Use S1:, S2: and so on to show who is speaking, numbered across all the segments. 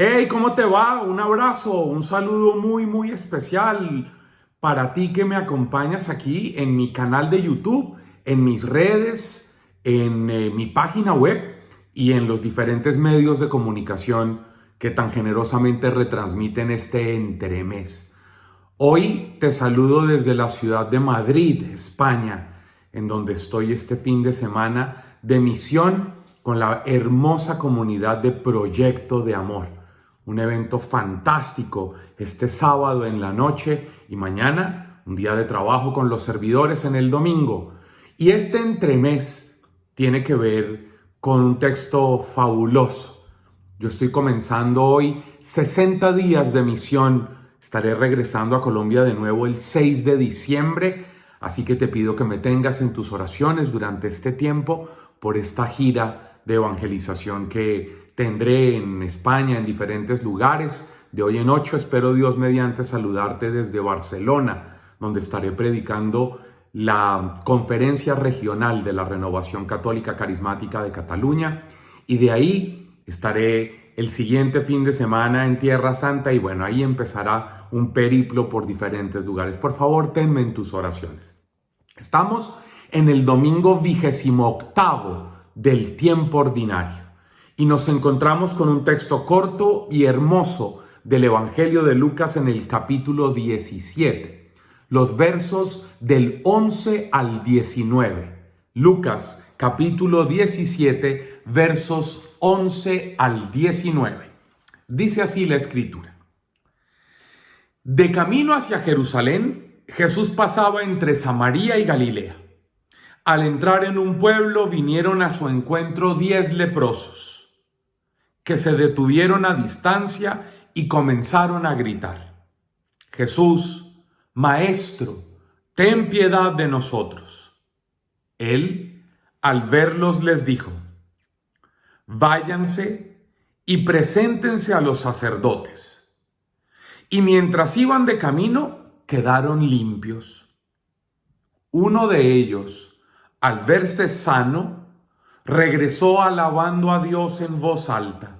S1: Hey, ¿cómo te va? Un abrazo, un saludo muy especial para ti que me acompañas aquí en mi canal de YouTube, en mis redes, en mi página web y en los diferentes medios de comunicación que tan generosamente retransmiten este entremés. Hoy te saludo desde la ciudad de Madrid, España, en donde estoy este fin de semana de misión con la hermosa comunidad de Proyecto de Amor. Un evento fantástico este sábado en la noche y mañana un día de trabajo con los servidores en el domingo. Y este entremés tiene que ver con un texto fabuloso. Yo estoy comenzando hoy 60 días de misión. Estaré regresando a Colombia de nuevo el 6 de diciembre, así que te pido que me tengas en tus oraciones durante este tiempo por esta gira de evangelización que tendré en España, en diferentes lugares. De hoy en 8 espero Dios mediante saludarte desde Barcelona, donde estaré predicando la conferencia regional de la Renovación Católica Carismática de Cataluña, y de ahí estaré el siguiente fin de semana en Tierra Santa y bueno, ahí empezará un periplo por diferentes lugares. Por favor, tenme en tus oraciones. Estamos en el domingo 28º del tiempo ordinario y nos encontramos con un texto corto y hermoso del Evangelio de Lucas en el capítulo 17, los versos del 11 al 19. Lucas capítulo 17, versos 11 al 19. Dice así la escritura. De camino hacia Jerusalén, Jesús pasaba entre Samaria y Galilea. Al entrar en un pueblo, vinieron a su encuentro 10 leprosos, que se detuvieron a distancia y comenzaron a gritar: Jesús, Maestro, ten piedad de nosotros. Él, al verlos, les dijo: váyanse y preséntense a los sacerdotes. Y mientras iban de camino, quedaron limpios. Uno de ellos, al verse sano, regresó alabando a Dios en voz alta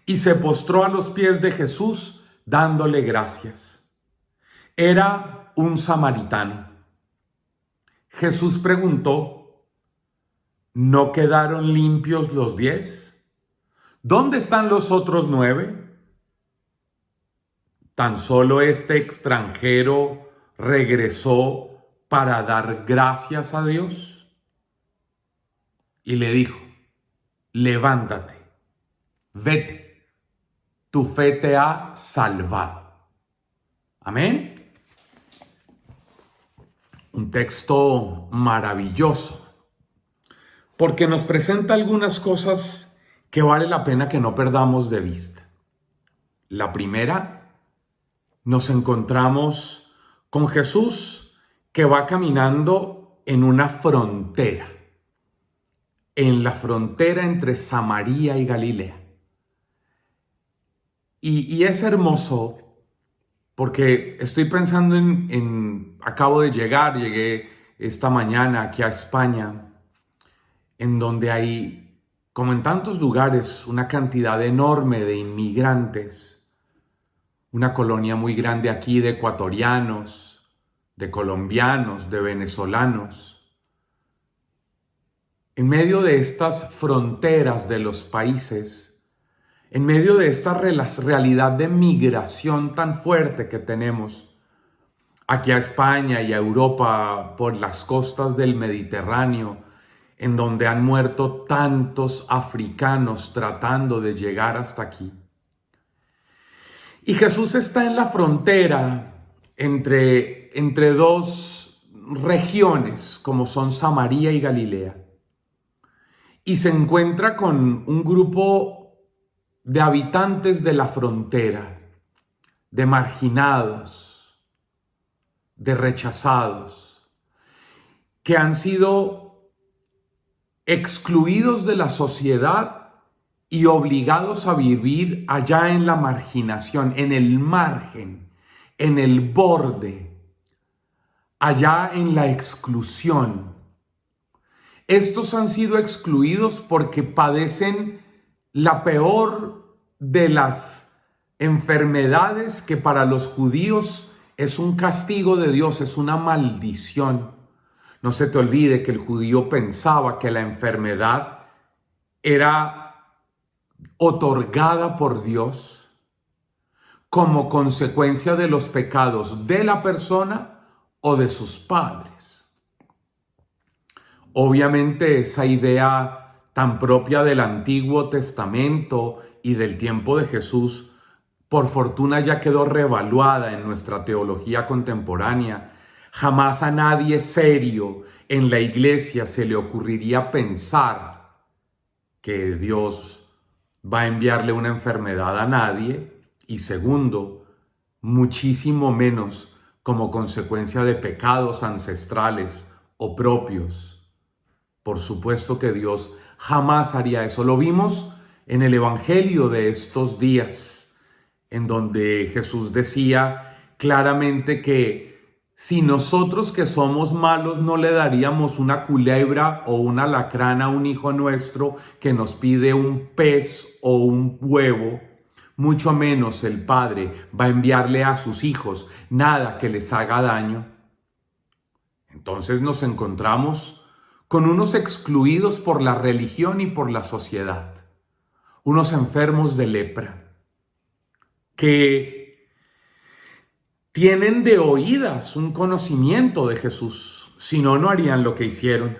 S1: y se postró a los pies de Jesús dándole gracias. Era un samaritano. Jesús preguntó: ¿no quedaron limpios los 10? ¿Dónde están los otros 9? Tan solo este extranjero regresó para dar gracias a Dios. Y le dijo: levántate, vete, tu fe te ha salvado. Amén. Un texto maravilloso, porque nos presenta algunas cosas que vale la pena que no perdamos de vista. La primera, nos encontramos con Jesús que va caminando en una frontera, en la frontera entre Samaria y Galilea. Y es hermoso porque estoy pensando acabo de llegué esta mañana aquí a España, en donde hay, como en tantos lugares, una cantidad enorme de inmigrantes. Una colonia muy grande aquí de ecuatorianos, de colombianos, de venezolanos. En medio de estas fronteras de los países, en medio de esta realidad de migración tan fuerte que tenemos aquí a España y a Europa por las costas del Mediterráneo, en donde han muerto tantos africanos tratando de llegar hasta aquí. Y Jesús está en la frontera entre dos regiones, como son Samaria y Galilea. Y se encuentra con un grupo de habitantes de la frontera, de marginados, de rechazados, que han sido excluidos de la sociedad y obligados a vivir allá en la marginación, en el margen, en el borde, allá en la exclusión. Estos han sido excluidos porque padecen la peor de las enfermedades que para los judíos es un castigo de Dios, es una maldición. No se te olvide que el judío pensaba que la enfermedad era otorgada por Dios como consecuencia de los pecados de la persona o de sus padres. Obviamente esa idea tan propia del Antiguo Testamento y del tiempo de Jesús, por fortuna ya quedó revaluada en nuestra teología contemporánea. Jamás a nadie serio en la iglesia se le ocurriría pensar que Dios va a enviarle una enfermedad a nadie, y segundo, muchísimo menos como consecuencia de pecados ancestrales o propios. Por supuesto que Dios jamás haría eso. Lo vimos en el Evangelio de estos días, en donde Jesús decía claramente que si nosotros que somos malos no le daríamos una culebra o una alacrán a un hijo nuestro que nos pide un pez o un huevo, mucho menos el Padre va a enviarle a sus hijos nada que les haga daño. Entonces nos encontramos con unos excluidos por la religión y por la sociedad, unos enfermos de lepra, que tienen de oídas un conocimiento de Jesús, si no, no harían lo que hicieron.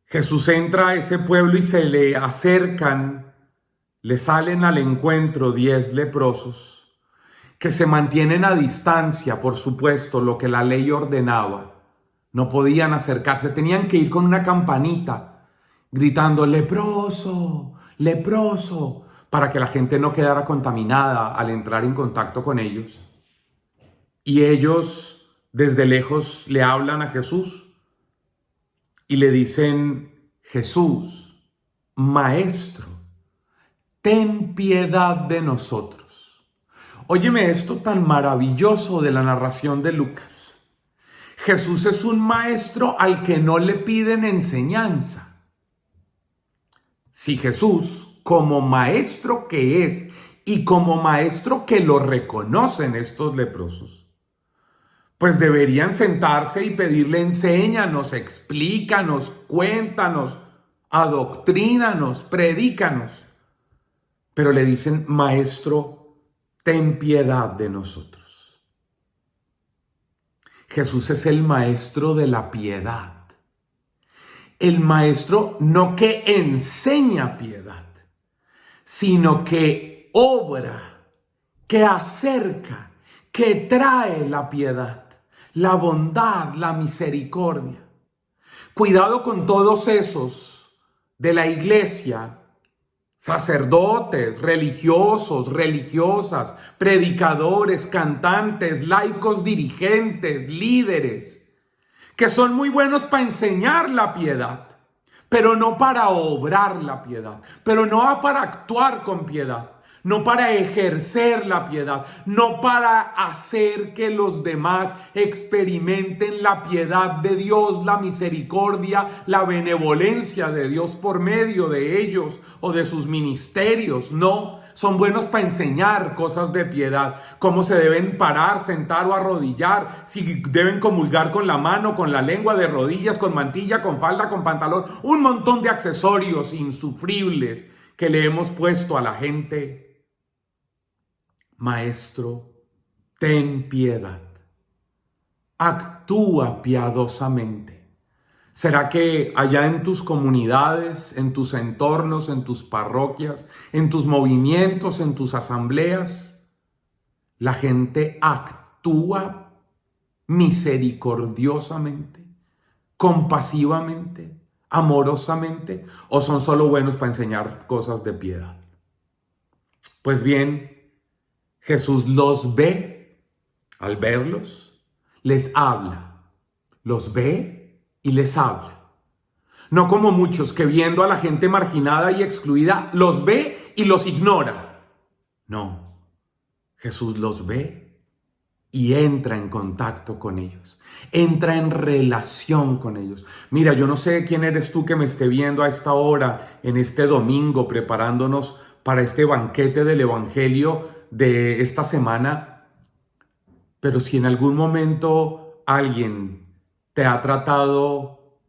S1: Jesús entra a ese pueblo y se le acercan, le salen al encuentro 10 leprosos, que se mantienen a distancia, por supuesto, lo que la ley ordenaba. No podían acercarse, tenían que ir con una campanita, gritando, leproso, leproso, para que la gente no quedara contaminada al entrar en contacto con ellos. Y ellos desde lejos le hablan a Jesús y le dicen, Jesús, Maestro, ten piedad de nosotros. Óyeme esto tan maravilloso de la narración de Lucas. Jesús es un maestro al que no le piden enseñanza. Si Jesús, como maestro que es y como maestro que lo reconocen estos leprosos, pues deberían sentarse y pedirle, enséñanos, explícanos, cuéntanos, adoctrínanos, predícanos. Pero le dicen, Maestro, ten piedad de nosotros. Jesús es el maestro de la piedad. El maestro no que enseña piedad, sino que obra, que acerca, que trae la piedad, la bondad, la misericordia. Cuidado con todos esos de la iglesia, sacerdotes, religiosos, religiosas, predicadores, cantantes, laicos, dirigentes, líderes, que son muy buenos para enseñar la piedad, pero no para obrar la piedad, pero no para actuar con piedad, no para ejercer la piedad, no para hacer que los demás experimenten la piedad de Dios, la misericordia, la benevolencia de Dios por medio de ellos o de sus ministerios. No, son buenos para enseñar cosas de piedad, cómo se deben parar, sentar o arrodillar, si deben comulgar con la mano, con la lengua, de rodillas, con mantilla, con falda, con pantalón, un montón de accesorios insufribles que le hemos puesto a la gente. Maestro, ten piedad, actúa piadosamente. ¿Será que allá en tus comunidades, en tus entornos, en tus parroquias, en tus movimientos, en tus asambleas, la gente actúa misericordiosamente, compasivamente, amorosamente, o son solo buenos para enseñar cosas de piedad? Pues bien, Jesús los ve, al verlos, les habla, los ve y les habla. No como muchos que viendo a la gente marginada y excluida, los ve y los ignora. No, Jesús los ve y entra en contacto con ellos, entra en relación con ellos. Mira, yo no sé quién eres tú que me esté viendo a esta hora, en este domingo, preparándonos para este banquete del Evangelio de esta semana. Pero si en algún momento alguien te ha tratado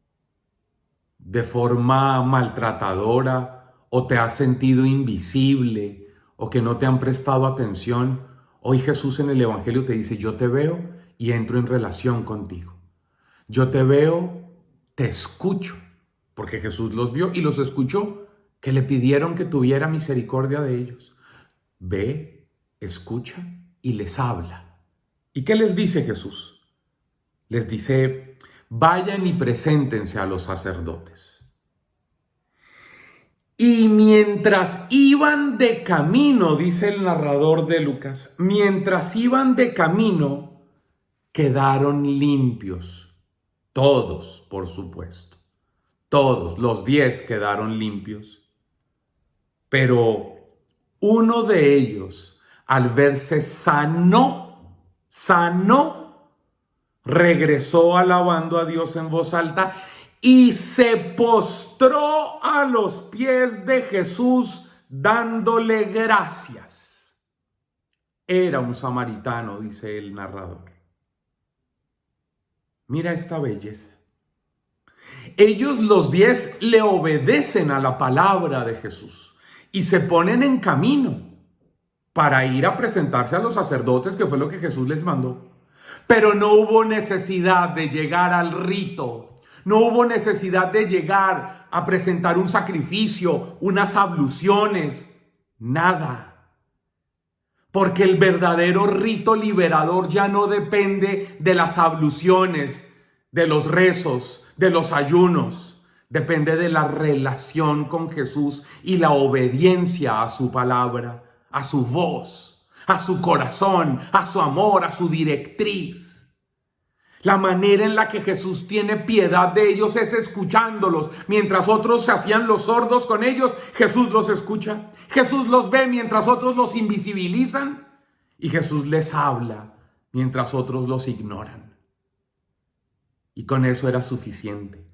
S1: de forma maltratadora o te has sentido invisible o que no te han prestado atención, hoy Jesús en el Evangelio te dice: yo te veo y entro en relación contigo. Yo te veo, te escucho, porque Jesús los vio y los escuchó, que le pidieron que tuviera misericordia de ellos. Ve, escucha y les habla. ¿Y qué les dice Jesús? Les dice: vayan y preséntense a los sacerdotes. Y mientras iban de camino, dice el narrador de Lucas, mientras iban de camino, quedaron limpios. Todos, por supuesto. Todos, los 10 quedaron limpios. Pero uno de ellos, al verse sano, regresó alabando a Dios en voz alta y se postró a los pies de Jesús dándole gracias. Era un samaritano, dice el narrador. Mira esta belleza. Ellos los 10 le obedecen a la palabra de Jesús y se ponen en camino para ir a presentarse a los sacerdotes, que fue lo que Jesús les mandó. Pero no hubo necesidad de llegar al rito, no hubo necesidad de llegar a presentar un sacrificio, unas abluciones, nada. Porque el verdadero rito liberador ya no depende de las abluciones, de los rezos, de los ayunos. Depende de la relación con Jesús y la obediencia a su palabra, a su voz, a su corazón, a su amor, a su directriz. La manera en la que Jesús tiene piedad de ellos es escuchándolos. Mientras otros se hacían los sordos con ellos, Jesús los escucha. Jesús los ve mientras otros los invisibilizan. Y Jesús les habla mientras otros los ignoran. Y con eso era suficiente.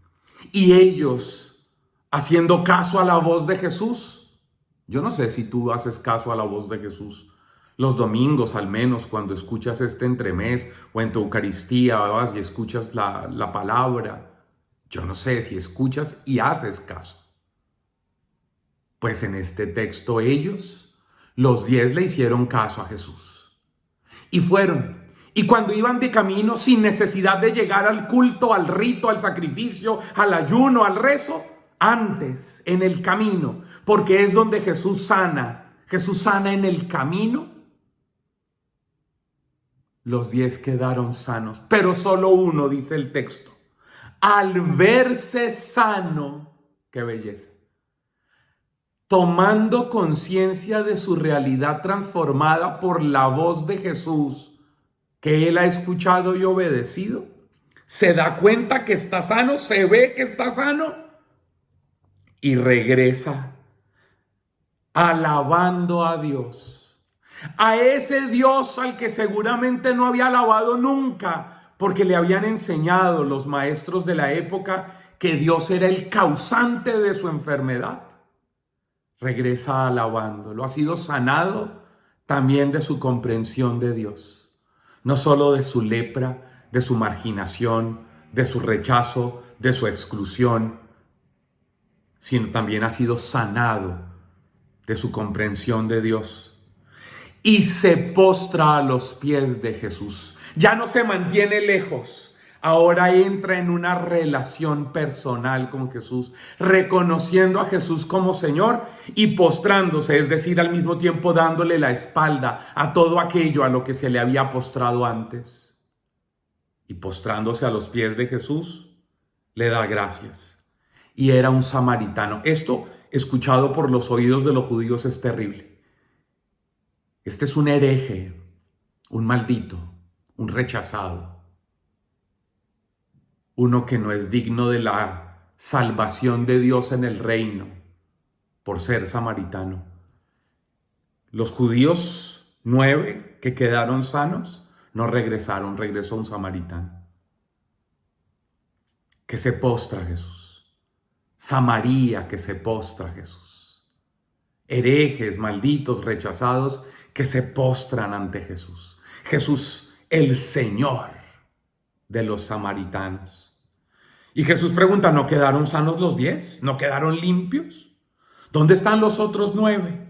S1: Y ellos, haciendo caso a la voz de Jesús, yo no sé si tú haces caso a la voz de Jesús. Los domingos, al menos, cuando escuchas este entremés o en tu Eucaristía vas y escuchas la palabra. Yo no sé si escuchas y haces caso. Pues en este texto ellos, los 10, le hicieron caso a Jesús. Y fueron. Y cuando iban de camino, sin necesidad de llegar al culto, al rito, al sacrificio, al ayuno, al rezo, antes, en el camino, porque es donde Jesús sana. Jesús sana en el camino. Los 10 quedaron sanos, pero solo uno, dice el texto, al verse sano, qué belleza, tomando conciencia de su realidad transformada por la voz de Jesús, que él ha escuchado y obedecido, se da cuenta que está sano, se ve que está sano y regresa alabando a Dios. A ese Dios al que seguramente no había alabado nunca, porque le habían enseñado los maestros de la época que Dios era el causante de su enfermedad. Regresa alabándolo. Ha sido sanado también de su comprensión de Dios. No solo de su lepra, de su marginación, de su rechazo, de su exclusión, sino también ha sido sanado de su comprensión de Dios. Y se postra a los pies de Jesús. Ya no se mantiene lejos. Ahora entra en una relación personal con Jesús, reconociendo a Jesús como Señor y postrándose, es decir, al mismo tiempo dándole la espalda a todo aquello a lo que se le había postrado antes. Y postrándose a los pies de Jesús, le da gracias. Y era un samaritano. Esto, escuchado por los oídos de los judíos, es terrible. Este es un hereje, un maldito, un rechazado, uno que no es digno de la salvación de Dios en el reino por ser samaritano. Los judíos 9 que quedaron sanos no regresaron, regresó un samaritano que se postra a Jesús. Samaria que se postra a Jesús. herejes, malditos, rechazados, que se postran ante Jesús. Jesús, el Señor de los samaritanos. Y Jesús pregunta, ¿no quedaron sanos los 10? ¿No quedaron limpios? ¿Dónde están los otros 9?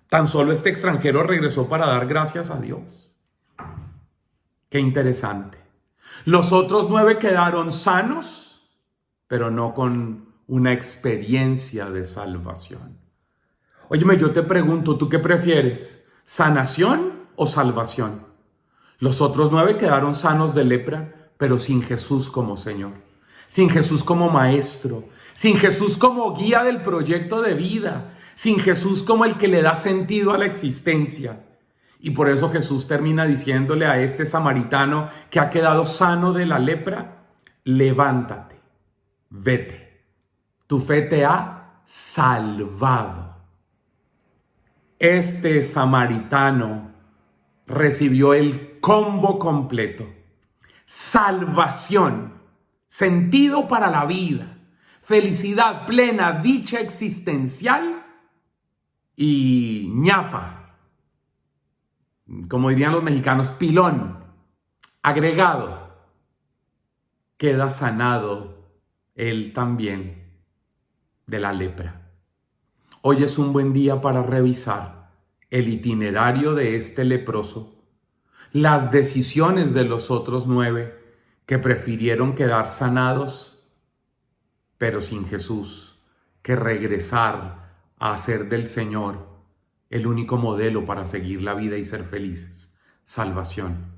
S1: Tan solo este extranjero regresó para dar gracias a Dios. Qué interesante. Los otros 9 quedaron sanos, pero no con una experiencia de salvación. Óyeme, yo te pregunto, ¿tú qué prefieres? ¿Sanación o salvación? Los otros 9 quedaron sanos de lepra, pero sin Jesús como Señor, sin Jesús como Maestro, sin Jesús como guía del proyecto de vida, sin Jesús como el que le da sentido a la existencia. Y por eso Jesús termina diciéndole a este samaritano que ha quedado sano de la lepra, levántate, vete, tu fe te ha salvado. Este samaritano recibió el combo completo: salvación, sentido para la vida, felicidad plena, dicha existencial y ñapa, como dirían los mexicanos, pilón, agregado. Queda sanado él también de la lepra. Hoy es un buen día para revisar el itinerario de este leproso, las decisiones de los otros 9 que prefirieron quedar sanados, pero sin Jesús, que regresar a hacer del Señor el único modelo para seguir la vida y ser felices. Salvación.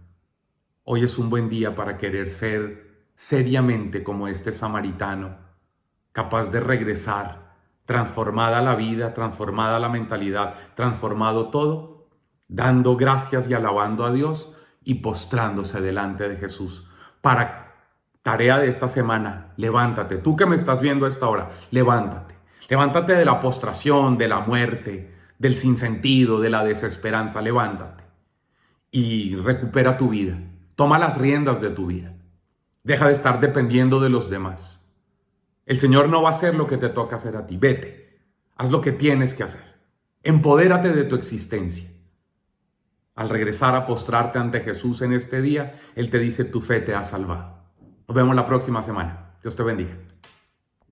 S1: Hoy es un buen día para querer ser seriamente como este samaritano, capaz de regresar, transformada la vida, transformada la mentalidad, transformado todo, dando gracias y alabando a Dios y postrándose delante de Jesús. Para tarea de esta semana, levántate. Tú que me estás viendo a esta hora, levántate. Levántate de la postración, de la muerte, del sinsentido, de la desesperanza. Levántate y recupera tu vida. Toma las riendas de tu vida. Deja de estar dependiendo de los demás. El Señor no va a hacer lo que te toca hacer a ti. Vete, haz lo que tienes que hacer. Empodérate de tu existencia. Al regresar a postrarte ante Jesús en este día, Él te dice, tu fe te ha salvado. Nos vemos la próxima semana. Dios te bendiga.